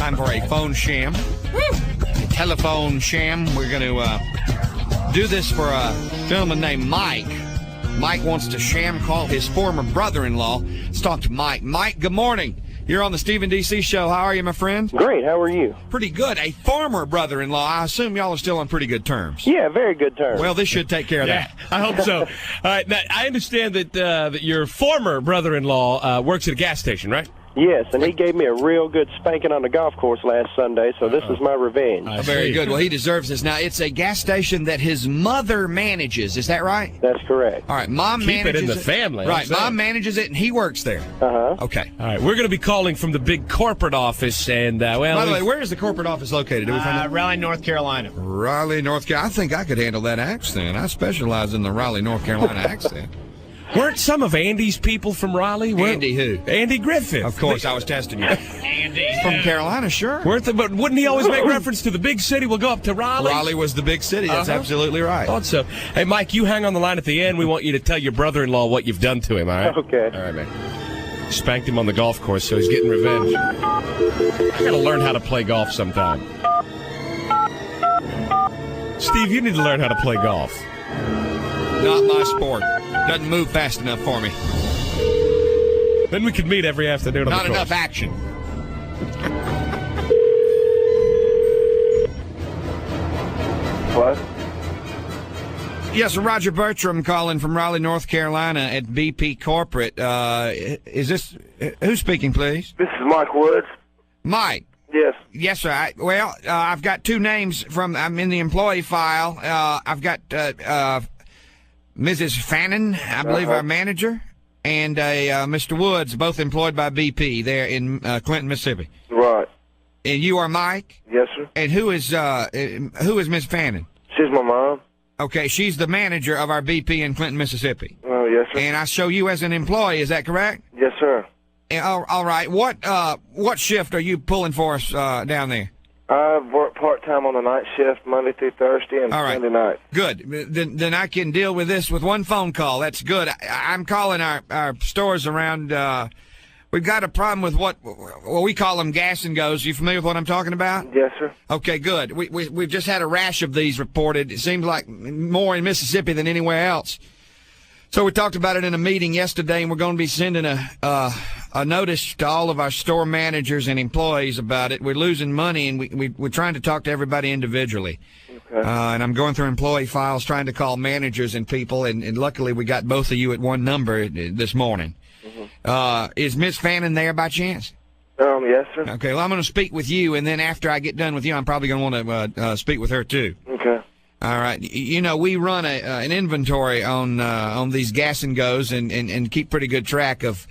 time for a phone sham. A telephone sham. We're going to do this for a gentleman named Mike. Mike wants to sham call his former brother-in-law. Let's talk to Mike. Mike, good morning. You're on the Stephen D.C. Show. How are you, my friend? Great. How are you? Pretty good. A former brother-in-law. I assume y'all are still on pretty good terms. Yeah, very good terms. Well, this should take care of that. I hope so. All right. Now, I understand that your former brother-in-law works at a gas station, right? Yes, and he gave me a real good spanking on the golf course last Sunday, so this is my revenge. Very good. Well, he deserves this. Now, it's a gas station that his mother manages. Is that right? That's correct. All right. Mom Keep manages it in the family. Right. Mom manages it, and he works there. Uh-huh. Okay. All right. We're going to be calling from the big corporate office, and, well... By the way, where is the corporate office located? Did we find out? Raleigh, North Carolina. Raleigh, North Carolina. I think I could handle that accent. I specialize in the Raleigh, North Carolina accent. Weren't some of Andy's people from Raleigh? Andy who? Andy Griffith. Of course, I was testing you. Andy. From Carolina, sure. But wouldn't he always make reference to the big city? We'll go up to Raleigh. Raleigh was the big city. That's absolutely right. Thought so. Hey, Mike, you hang on the line at the end. We want you to tell your brother-in-law what you've done to him, all right? Okay. All right, man. Spanked him on the golf course, so he's getting revenge. I got to learn how to play golf sometime. Steve, you need to learn how to play golf. Not my sport. Doesn't move fast enough for me. Then we could meet every afternoon on Not the course. enough action. What? Yes, Roger Bertram calling from Raleigh, North Carolina at BP Corporate. Is this... who's speaking, please? This is Mike Woods. Mike. Yes. Yes, sir. I've got two names I'm in the employee file. I've got Mrs. Fannin, I believe our manager, and Mr. Woods, both employed by BP there in Clinton, Mississippi. Right. And you are Mike? Yes, sir. And who is Miss Fannin? She's my mom. Okay, she's the manager of our BP in Clinton, Mississippi. Oh, yes, sir. And I show you as an employee, is that correct? Yes, sir. All right. What shift are you pulling for us down there? I work part-time on the night shift, Monday through Thursday and Sunday night. Good. Then I can deal with this with one phone call. That's good. I'm calling our stores around. We've got a problem with what we call them gas and goes. You familiar with what I'm talking about? Yes, sir. Okay, good. We've just had a rash of these reported. It seems like more in Mississippi than anywhere else. So we talked about it in a meeting yesterday, and we're going to be sending a notice to all of our store managers and employees about it. We're losing money, and we're trying to talk to everybody individually. Okay. And I'm going through employee files, trying to call managers and people, and luckily we got both of you at one number this morning. Mm-hmm. Is Miss Fannin there by chance? Yes, sir. Okay, well, I'm going to speak with you, and then after I get done with you, I'm probably going to want to speak with her, too. Okay. All right. You know, we run an inventory on these gas and goes and keep pretty good track of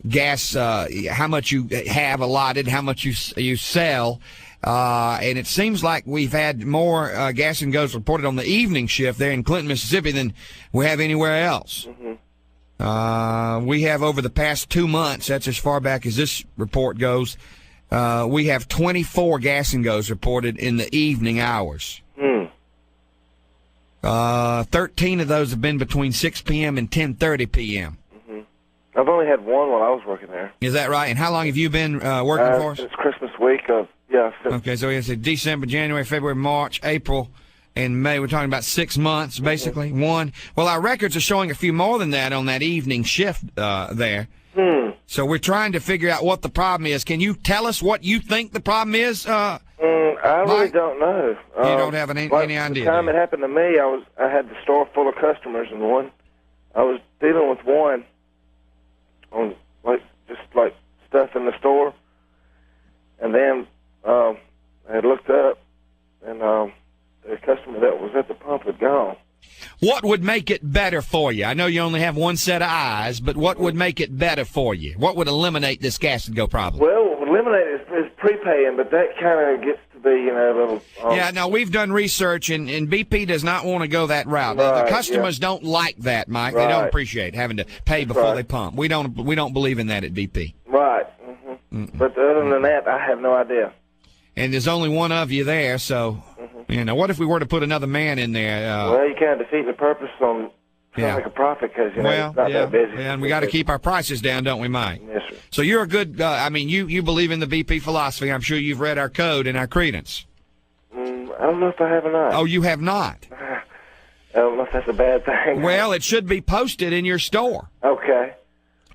gas, how much you have allotted, how much you sell. And it seems like we've had more gas and goes reported on the evening shift there in Clinton, Mississippi than we have anywhere else. Mm-hmm. We have over the past 2 months, that's as far back as this report goes, we have 24 gas and goes reported in the evening hours. 13 of those have been between 6 p.m. and 10:30 p.m. Mm-hmm. I've only had one while I was working there. Is that right? And how long have you been working for us? It's Christmas week. Okay, so it's December, January, February, March, April, and May. We're talking about 6 months, basically. Mm-hmm. One. Well, our records are showing a few more than that on that evening shift there. So we're trying to figure out what the problem is. Can you tell us what you think the problem is? I really don't know. You don't have any idea? The time it happened to me, I had the store full of customers, and I was dealing with one on just stuff in the store, and then I had looked up, and the customer that was at the pump had gone. What would make it better for you? I know you only have one set of eyes, but what would make it better for you? What would eliminate this gas and go problem? Well, eliminate is prepaying, but that kind of gets to be, a little... yeah, no, we've done research, and BP does not want to go that route. Right, the customers don't like that, Mike. Right. They don't appreciate having to pay before they pump. We don't believe in that at BP. Right. Mm-hmm. But other than that, I have no idea. And there's only one of you there, so, what if we were to put another man in there? Well, you kind of defeat the purpose on trying to make a profit because, you know, it's not that busy. Yeah, and we got to keep our prices down, don't we, Mike? Yes, sir. So you're a good, you believe in the BP philosophy. I'm sure you've read our code and our credence. I don't know if I have or not. Oh, you have not? I don't know if that's a bad thing. Well, it should be posted in your store. Okay.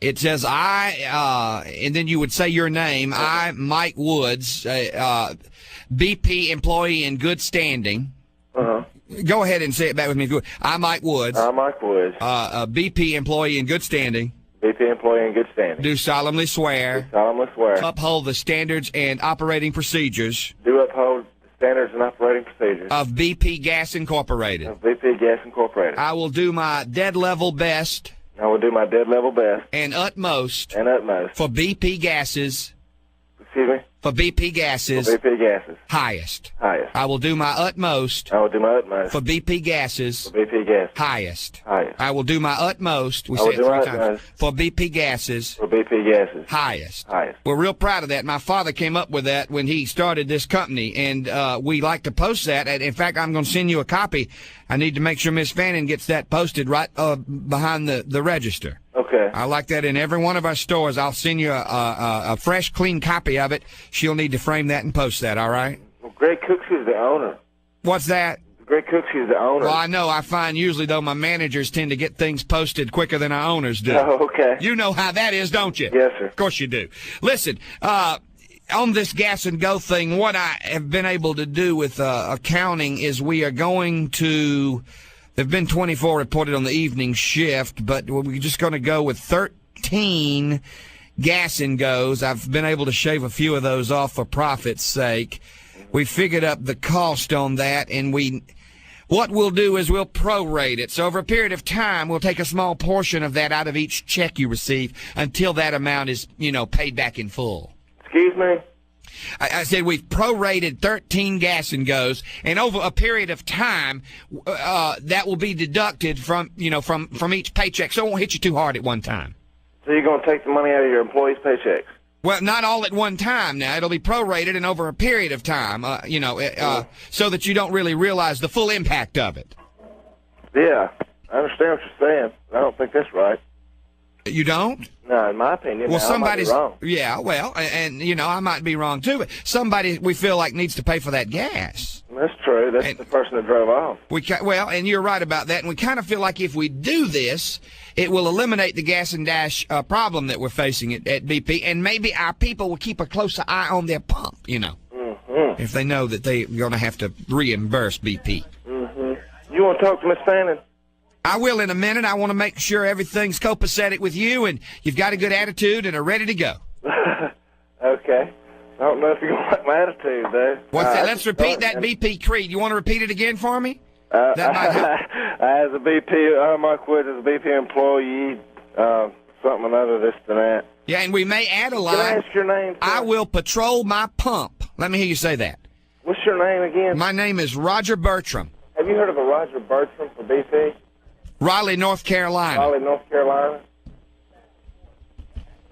It says, and then you would say your name, I, Mike Woods, BP employee in good standing. Uh-huh. Go ahead and say it back with me. I, Mike Woods. I'm Mike Woods. A BP employee in good standing. BP employee in good standing. Do solemnly swear. Do solemnly swear. Uphold the standards and operating procedures. Do uphold the standards and operating procedures. Of BP Gas Incorporated. Of BP Gas Incorporated. I will do my dead level best. I will do my dead level best. And utmost. And utmost. For BP gases. Excuse me? For BP gases. For BP gases. Highest. Highest. I will do my utmost. I will do my utmost. For BP gases. For BP gases. Highest. Highest. I will do my utmost. We I will say it do my 3 times. utmost. For BP gases. For BP gases. Highest. Highest. We're real proud of that. My father came up with that when he started this company, and we like to post that. And in fact, I'm going to send you a copy. I need to make sure Miss Fannin gets that posted right behind the register. Okay. I like that in every one of our stores. I'll send you a fresh, clean copy of it. She'll need to frame that and post that, all right? Well, Greg Cooksey's the owner. What's that? Greg Cooksey's the owner. Well, I know. I find usually, though, my managers tend to get things posted quicker than our owners do. Oh, okay. You know how that is, don't you? Yes, sir. Of course you do. Listen, on this gas and go thing, what I have been able to do with accounting is we are going to... There have been 24 reported on the evening shift, but we're just going to go with 13 gas and goes. I've been able to shave a few of those off for profit's sake. We figured up the cost on that, and what we'll do is we'll prorate it. So over a period of time, we'll take a small portion of that out of each check you receive until that amount is, paid back in full. Excuse me? I said we've prorated 13 gas and goes, and over a period of time, that will be deducted from each paycheck, so it won't hit you too hard at one time. So you're going to take the money out of your employees' paychecks? Well, not all at one time now. It'll be prorated and over a period of time, so that you don't really realize the full impact of it. Yeah, I understand what you're saying. I don't think that's right. You don't? No, in my opinion, well, somebody's wrong. Yeah, well, and I might be wrong too, but somebody we feel like needs to pay for that gas. That's true. That's the person that drove off. And you're right about that. And we kind of feel like if we do this, it will eliminate the gas and dash problem that we're facing at BP, and maybe our people will keep a closer eye on their pump. Mm-hmm. If they know that they're going to have to reimburse BP. Mm-hmm. You want to talk to Miss Fannin? I will in a minute. I want to make sure everything's copacetic with you, and you've got a good attitude and are ready to go. Okay. I don't know if you're going to like my attitude, though. What's that? Let's repeat that BP creed. You want to repeat it again for me? That might help. As a BP, Mike Woods, as a BP employee, something another, this and that. Yeah, and we may add a line. Can I ask your name, sir? I will patrol my pump. Let me hear you say that. What's your name again? My name is Roger Bertram. Have you heard of a Roger Bertram for BP? Raleigh, North Carolina. Raleigh, North Carolina.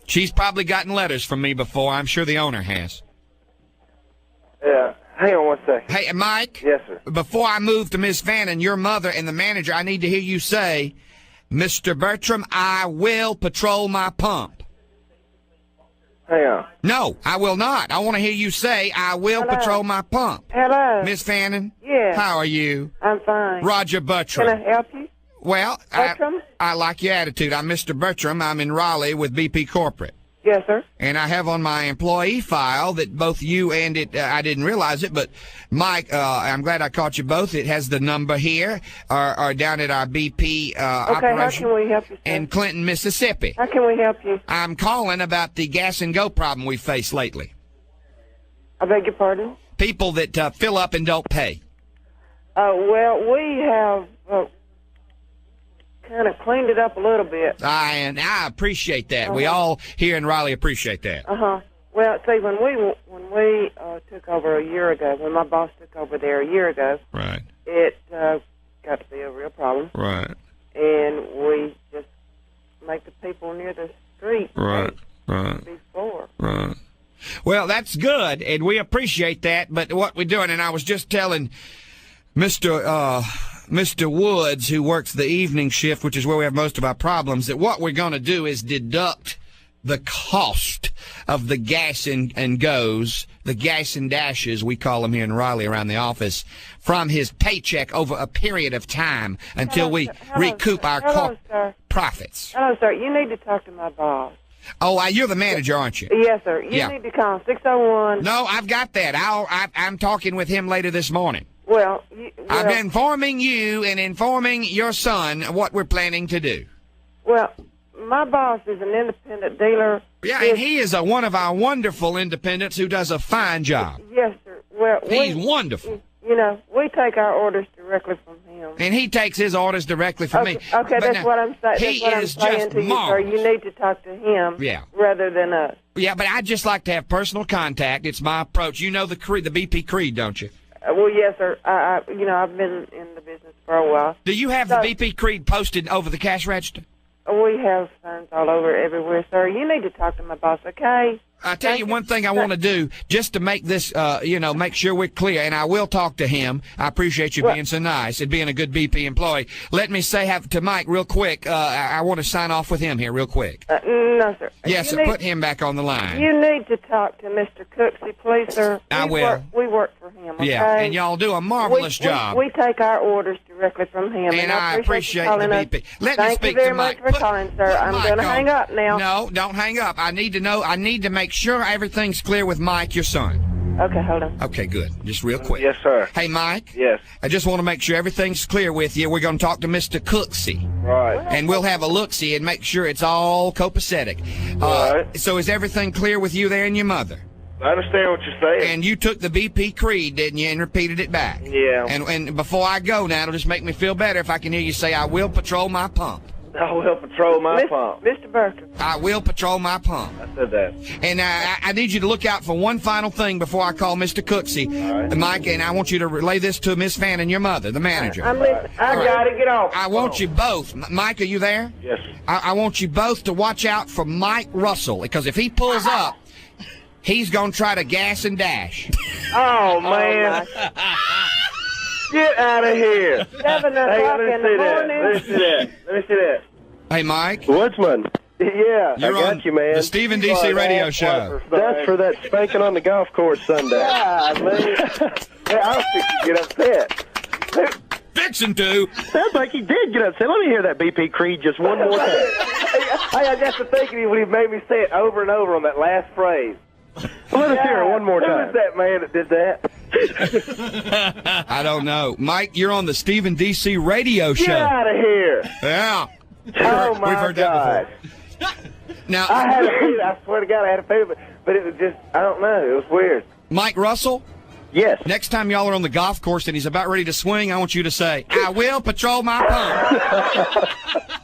She's probably gotten letters from me before. I'm sure the owner has. Yeah. Hang on one second. Hey, Mike. Yes, sir. Before I move to Miss Fannin, your mother and the manager, I need to hear you say, Mr. Bertram, I will patrol my pump. Hang on. No, I will not. I want to hear you say, I will patrol my pump. Hello. Miss Fannin? Yes. How are you? I'm fine. Roger Bertram. Can I help you? Well, Bertram? I like your attitude. I'm Mr. Bertram. I'm in Raleigh with BP Corporate. Yes, sir. And I have on my employee file that both you and I didn't realize it, but Mike, I'm glad I caught you both. It has the number here, or down at our BP operation. How can we help you, sir? In Clinton, Mississippi. How can we help you? I'm calling about the gas and go problem we faced lately. I beg your pardon? People that fill up and don't pay. Well, we have kind of cleaned it up a little bit. And I appreciate that. We all here in Raleigh appreciate that. Well, see, when we took over a year ago, when my boss took over there a year ago, right, it got to be a real problem. Right. And we just make the people near the street right before. Right. Well, that's good, and we appreciate that. But what we're doing, and I was just telling Mr. Mr. Woods, who works the evening shift, which is where we have most of our problems, that what we're going to do is deduct the cost of the gas and goes, the gas and dashes, we call them here in Raleigh around the office, from his paycheck over a period of time until we recoup our profits. Hello, sir. You need to talk to my boss. Oh, you're the manager, aren't you? Yes, sir. You need to call 601. No, I've got that. I'm talking with him later this morning. Well, I've been informing you and informing your son what we're planning to do. Well, my boss is an independent dealer. Yeah, and he is one of our wonderful independents who does a fine job. Yes, sir. Well, he's wonderful. You know, we take our orders directly from him. And he takes his orders directly from me. Okay, that's what I'm saying. He is just marvelous. You need to talk to him rather than us. Yeah, but I'd just like to have personal contact. It's my approach. You know the BP Creed, don't you? Well, yes, sir. I've been in the business for a while. Do you have the BP Creed posted over the cash register? We have signs all over everywhere, sir. You need to talk to my boss, okay? I'll tell you one thing I want to do, just to make this, make sure we're clear, and I will talk to him. I appreciate you being so nice and being a good BP employee. Let me say to Mike real quick, I want to sign off with him here real quick. No, sir. Yes, sir. Put him back on the line. You need to talk to Mr. Cooksey, please, sir. I will. We work for him, okay? Yeah, and y'all do a marvelous job. We take our orders directly from him. And I appreciate the BP. Let me speak to Mike. Thank you very Mike. much for calling, sir. I'm going to hang up now. No, don't hang up. I need to make sure everything's clear with Mike, your son. Okay, hold on. Okay, good. Just real quick. Yes, sir. Hey, Mike. Yes. I just want to make sure everything's clear with you. We're going to talk to Mr. Cooksey. Right. And we'll have a look-see and make sure it's all copacetic. Right. So is everything clear with you there and your mother? I understand what you're saying. And you took the BP Creed, didn't you, and repeated it back? Yeah. And before I go now, it'll just make me feel better if I can hear you say, I will patrol my pump. I will patrol my pump. Mr. Burke. I will patrol my pump. I said that. And I need you to look out for one final thing before I call Mr. Cooksey. Right. Mike, and I want you to relay this to Miss Fannin, your mother, the manager. I got to get off. I want you both. Mike, are you there? Yes. I want you both to watch out for Mike Russell, because if he pulls up, he's going to try to gas and dash. Oh, man. Get out of here. 7 o'clock in the morning. Let me see that. Hey, Mike. Woodsman. Yeah, You're I got on you, man. the Stephen D.C. radio show. That's for that spanking on the golf course Sunday. Yeah, man. Hey, I don't get upset. Fixing to. Sounds like he did get upset. Let me hear that BP Creed just one more time. Hey, I got to thinking when he made me say it over and over on that last phrase. Well, let us hear it one more time. Who was that man that did that? I don't know. Mike, you're on the Stephen D.C. radio show. Get out of here. Yeah. Oh, my We've heard God. that before. Now, I had a feeling. I swear to God, I had a feeling, but it was just, I don't know. It was weird. Mike Russell? Yes. Next time y'all are on the golf course and he's about ready to swing, I want you to say, I will patrol my pump.